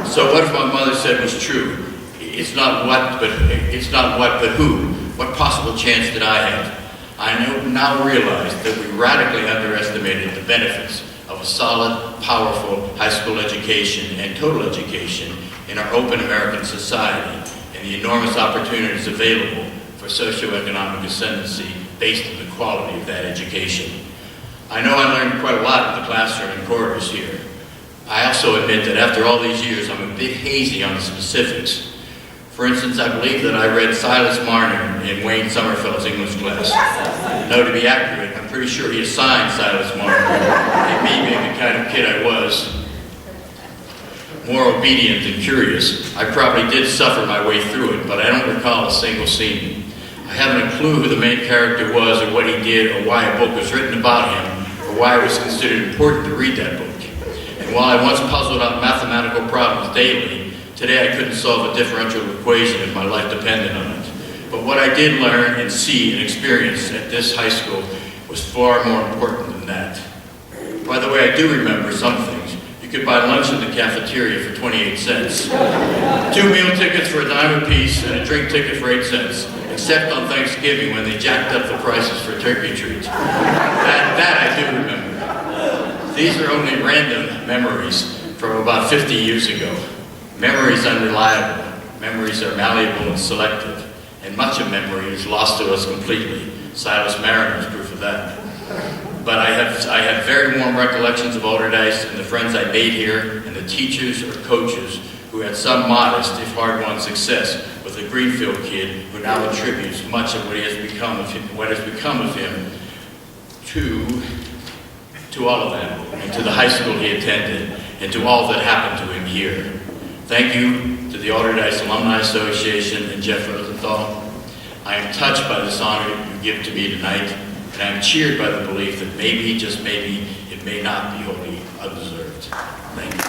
So what if my mother said was true? It's not what, but who? What possible chance did I have? I now realize that we radically underestimated the benefits of a solid, powerful high school education and total education in our open American society, and the enormous opportunities available for socioeconomic ascendancy based on the quality of that education. I know I learned quite a lot in the classroom and corridors here. I also admit that after all these years, I'm a bit hazy on the specifics. For instance, I believe that I read Silas Marner in Wayne Sommerfeld's English class. No, to be accurate, I'm pretty sure he assigned Silas Marner, and me being the kind of kid I was, more obedient than curious, I probably did suffer my way through it, but I don't recall a single scene. I haven't a clue who the main character was or what he did or why a book was written about him or why it was considered important to read that book. And while I once puzzled out mathematical problems daily, today I couldn't solve a differential equation if my life depended on it. But what I did learn and see and experience at this high school was far more important than that. By the way, I do remember some things. You could buy lunch in the cafeteria for 28 cents. 2 meal tickets for $0.10 apiece and a drink ticket for 8 cents, except on Thanksgiving when they jacked up the prices for turkey treats. That I do remember. These are only random memories from about 50 years ago. Memories unreliable. Memories are malleable and selective. And much of memory is lost to us completely. Silas Mariner is proof of that. But I have very warm recollections of Allderdice and the friends I made here and the teachers or coaches who who had some modest, if hard-won success with a Greenfield kid who now attributes much of what has become of him to all of them, and to the high school he attended, and to all that happened to him here. Thank you to the Allderdice Alumni Association and Jeff Rosenthal. I am touched by this honor you give to me tonight, and I am cheered by the belief that maybe, just maybe, it may not be wholly undeserved. Thank you.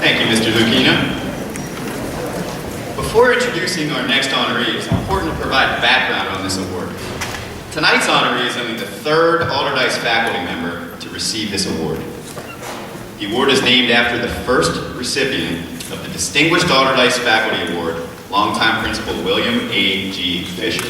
Thank you, Mr. Lucchino. Before introducing our next honoree, it's important to provide background on this award. Tonight's honoree is only the third Allderdice faculty member to receive this award. The award is named after the first recipient of the Distinguished Allderdice Faculty Award, longtime Principal William A. G. Fisher.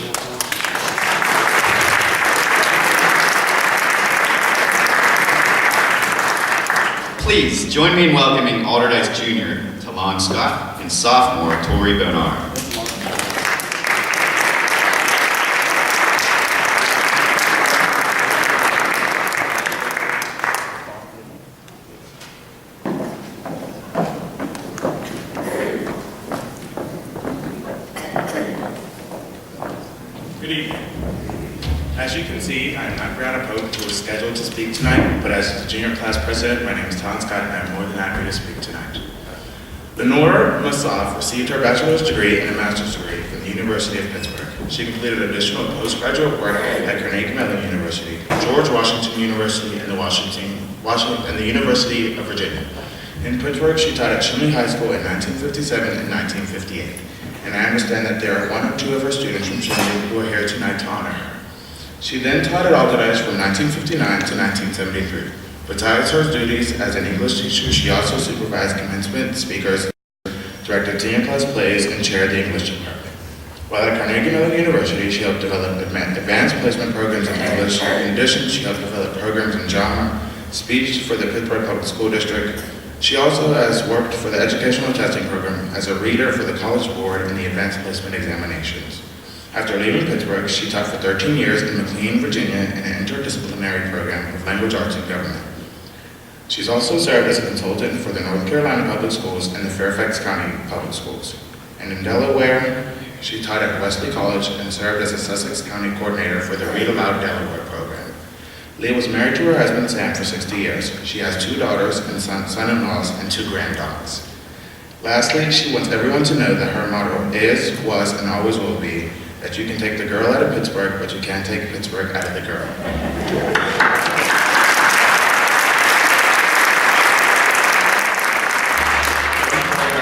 Please join me in welcoming Allderdice Junior Talon Scott and sophomore Tori Bonar. Good evening. As you can see, I am not Brianna Pope, who was scheduled to speak tonight, but as the junior class president, my name is Talon Scott, and I am more than happy to speak tonight. Lenore Masaf received her bachelor's degree and a master's degree from the University of Pittsburgh. She completed additional postgraduate work at Carnegie Mellon University, George Washington University, and the University of Virginia. In Pittsburgh, she taught at Chimney High School in 1957 and 1958, and I understand that there are one or two of her students from Chimney who are here tonight to honor her. She then taught at Allderdice from 1959 to 1973. Besides her duties as an English teacher, she also supervised commencement speakers, directed senior class plays, and chaired the English department. While at Carnegie Mellon University, she helped develop advanced placement programs in English. In addition, she helped develop programs in drama, speech for the Pittsburgh Public School District. She also has worked for the Educational Testing Program as a reader for the College Board and the Advanced Placement Examinations. After leaving Pittsburgh, she taught for 13 years in McLean, Virginia, in an interdisciplinary program of language arts and government. She's also served as a consultant for the North Carolina Public Schools and the Fairfax County Public Schools. And in Delaware, she taught at Wesley College and served as a Sussex County coordinator for the Read Aloud Delaware program. Leah was married to her husband Sam for 60 years. She has 2 daughters and son-in-laws and 2 granddaughters. Lastly, she wants everyone to know that her motto is, was, and always will be that you can take the girl out of Pittsburgh, but you can't take Pittsburgh out of the girl.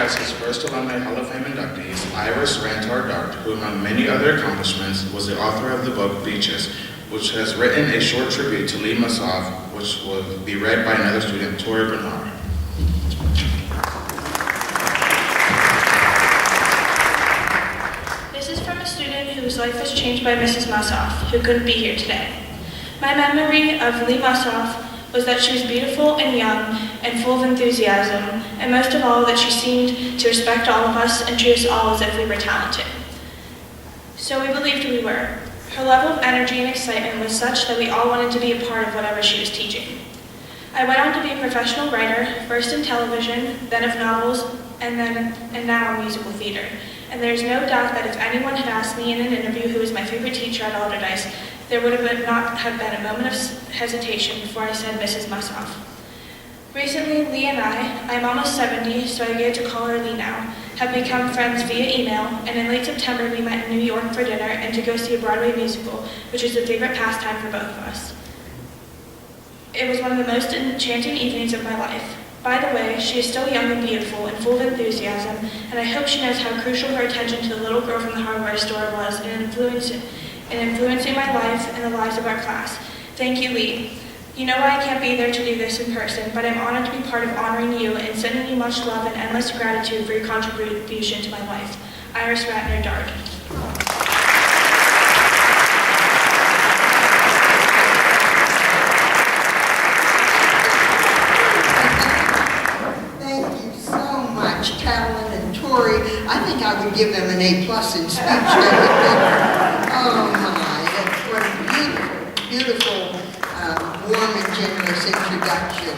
His first Alumni Hall of Fame inductees, Iris Rantar Dart, who among many other accomplishments was the author of the book Beaches, which has written a short tribute to Lee Masov, which will be read by another student, Tori Bernard. This is from a student whose life was changed by Mrs. Masov, who couldn't be here today. My memory of Lee Masov was that she was beautiful and young and full of enthusiasm, and most of all that she seemed to respect all of us and treat us all as if we were talented. So we believed we were. Her level of energy and excitement was such that we all wanted to be a part of whatever she was teaching. I went on to be a professional writer, first in television, then of novels, and now in musical theater. And there's no doubt that if anyone had asked me in an interview who was my favorite teacher at Allderdice, there would not have been a moment of hesitation before I said Mrs. Masov. Recently, Lee and I'm almost 70, so I get to call her Lee now, have become friends via email, and in late September we met in New York for dinner and to go see a Broadway musical, which is a favorite pastime for both of us. It was one of the most enchanting evenings of my life. By the way, she is still young and beautiful and full of enthusiasm, and I hope she knows how crucial her attention to the little girl from the hardware store was in influencing my life and the lives of our class. Thank you, Lee. You know why I can't be there to do this in person, but I'm honored to be part of honoring you and sending you much love and endless gratitude for your contribution to my life. Iris Ratner Dart. Thank you Oh my, what a beautiful, warm and generous introduction.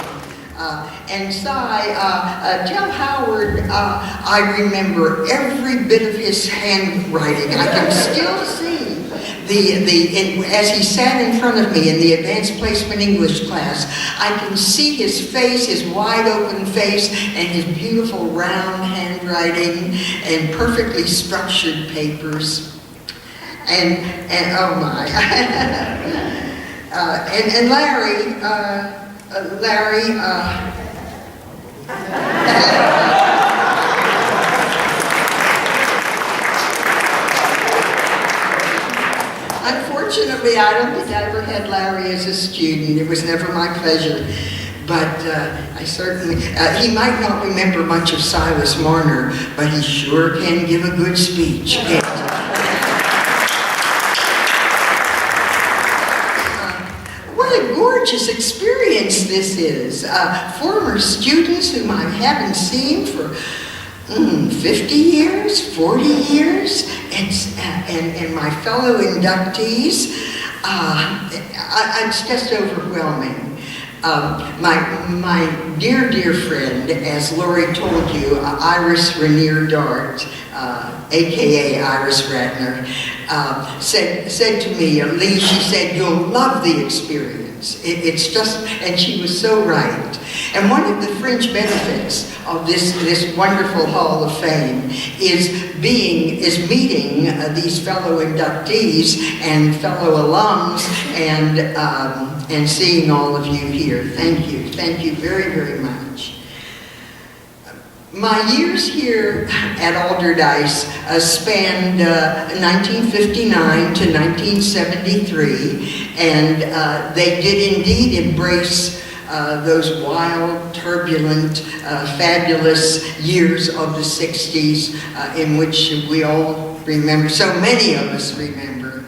And Si, tell Howard I remember every bit of his handwriting. I can still see as he sat in front of me in the advanced placement English class, I can see his face, his wide open face, and his beautiful round handwriting and perfectly structured papers. And oh my. And Larry, unfortunately, I don't think I ever had Larry as a student. It was never my pleasure. But I certainly, he might not remember much of Silas Marner, but he sure can give a good speech. What a gorgeous experience this is. Former students whom I haven't seen for 50 years, 40 years, and my fellow inductees. It's just overwhelming. My dear, dear friend, as Lori told you, Iris Rainier Dart, aka Iris Ratner, said to me, Lee, she said, you'll love the experience. It's just, and she was so right. And one of the fringe benefits of this wonderful Hall of Fame is meeting these fellow inductees and fellow alums and seeing all of you here. Thank you very, very much. My years here at Allderdice spanned 1959 to 1973, and they did indeed embrace those wild, turbulent, fabulous years of the 60s in which we all remember, so many of us remember,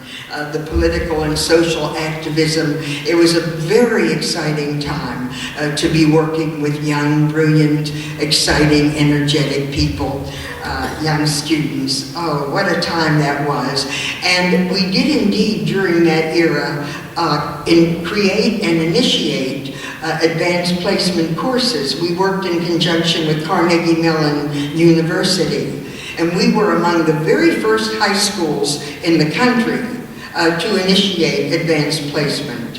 the political and social activism. It was a very exciting time to be working with young, brilliant, exciting, energetic people, young students. Oh, what a time that was. And we did indeed, during that era, create and initiate advanced placement courses. We worked in conjunction with Carnegie Mellon University, and we were among the very first high schools in the country to initiate advanced placement.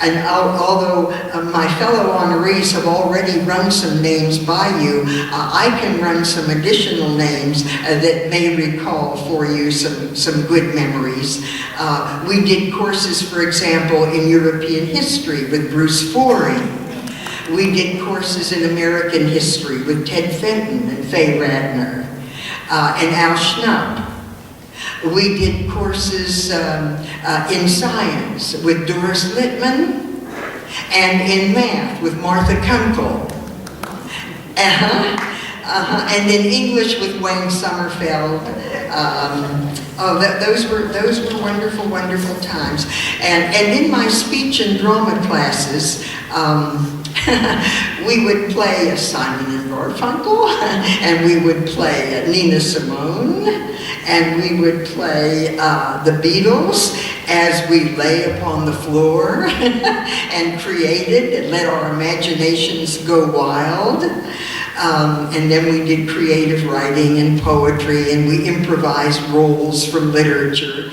And although my fellow honorees have already run some names by you, I can run some additional names that may recall for you some good memories. We did courses, for example, in European history with Bruce Forey. We did courses in American history with Ted Fenton and Fay Radner and Al Schnupp. We did courses in science with Doris Littman and in math with Martha Kunkel. And in English with Wayne Sommerfeld. Those were wonderful, wonderful times. And in my speech and drama classes, we would play Simon and Garfunkel, and we would play Nina Simone, and we would play the Beatles as we lay upon the floor and created and let our imaginations go wild. And then we did creative writing and poetry, and we improvised roles from literature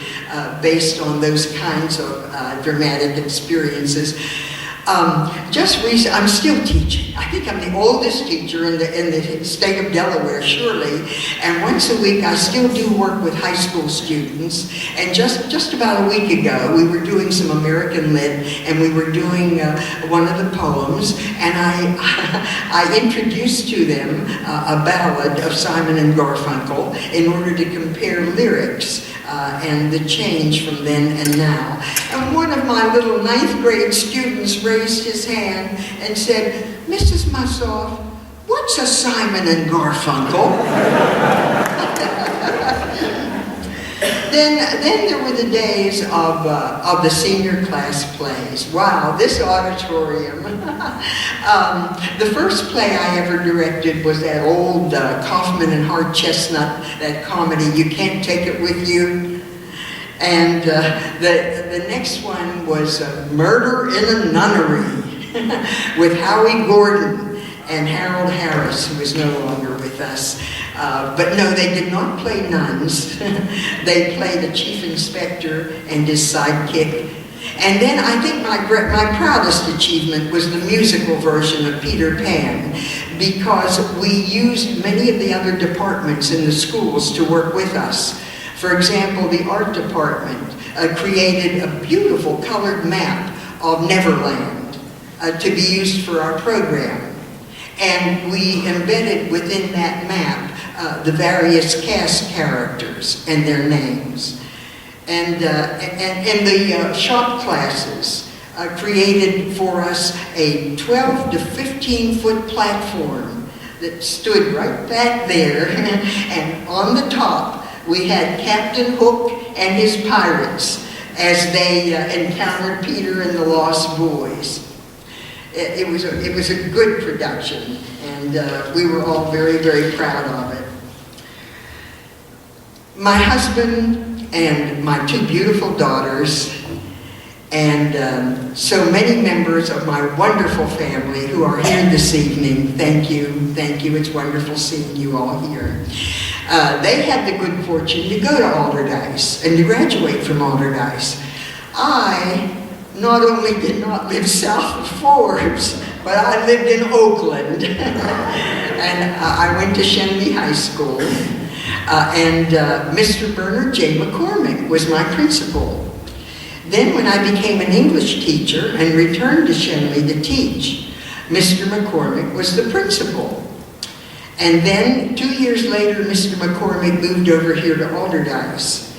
based on those kinds of dramatic experiences. Just recently, I'm still teaching. I think I'm the oldest teacher in the state of Delaware, surely. And once a week, I still do work with high school students. And just about a week ago, we were doing some American Lit, and we were doing one of the poems. And I introduced to them a ballad of Simon and Garfunkel in order to compare lyrics and the change from then and now. And one of my little 9th grade students raised his hand and said, Mrs. Massoff, what's a Simon and Garfunkel? Then there were the days of the senior class plays. Wow, this auditorium. The first play I ever directed was that old Kaufman and Hart Chestnut, that comedy, You Can't Take It With You. And the next one was Murder in a Nunnery with Howie Gordon and Harold Harris, who is no longer with us. But no, they did not play nuns. They played the chief inspector and his sidekick. And then I think my proudest achievement was the musical version of Peter Pan, because we used many of the other departments in the schools to work with us. For example, the art department created a beautiful colored map of Neverland to be used for our program. And we embedded within that map the various cast characters and their names. And the shop classes created for us a 12 to 15 foot platform that stood right back there, and on the top we had Captain Hook and his pirates as they encountered Peter and the Lost Boys. It was a good production, and we were all very, very proud of it. My husband and my two beautiful daughters, and so many members of my wonderful family who are here this evening, thank you, it's wonderful seeing you all here. They had the good fortune to go to Allderdice and to graduate from Allderdice. I not only did not live south of Forbes, but I lived in Oakland. And I went to Shenley High School. And Mr. Bernard J. McCormick was my principal. Then when I became an English teacher and returned to Shenley to teach, Mr. McCormick was the principal. And then 2 years later, Mr. McCormick moved over here to Allderdice.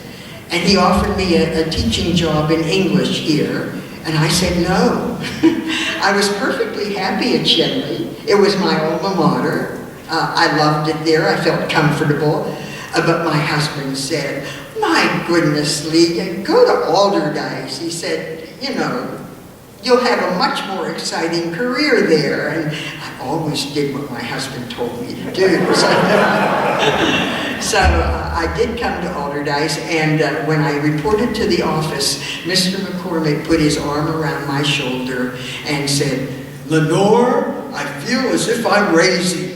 And he offered me a teaching job in English here. And I said no. I was perfectly happy at Shenley. It was my alma mater. I loved it there. I felt comfortable. But my husband said, my goodness, Lee, go to Allderdice. He said, you know, you'll have a much more exciting career there. And I always did what my husband told me to do. So I did come to Allderdice, and when I reported to the office, Mr. McCormick put his arm around my shoulder and said, Lenore, I feel as if I'm raising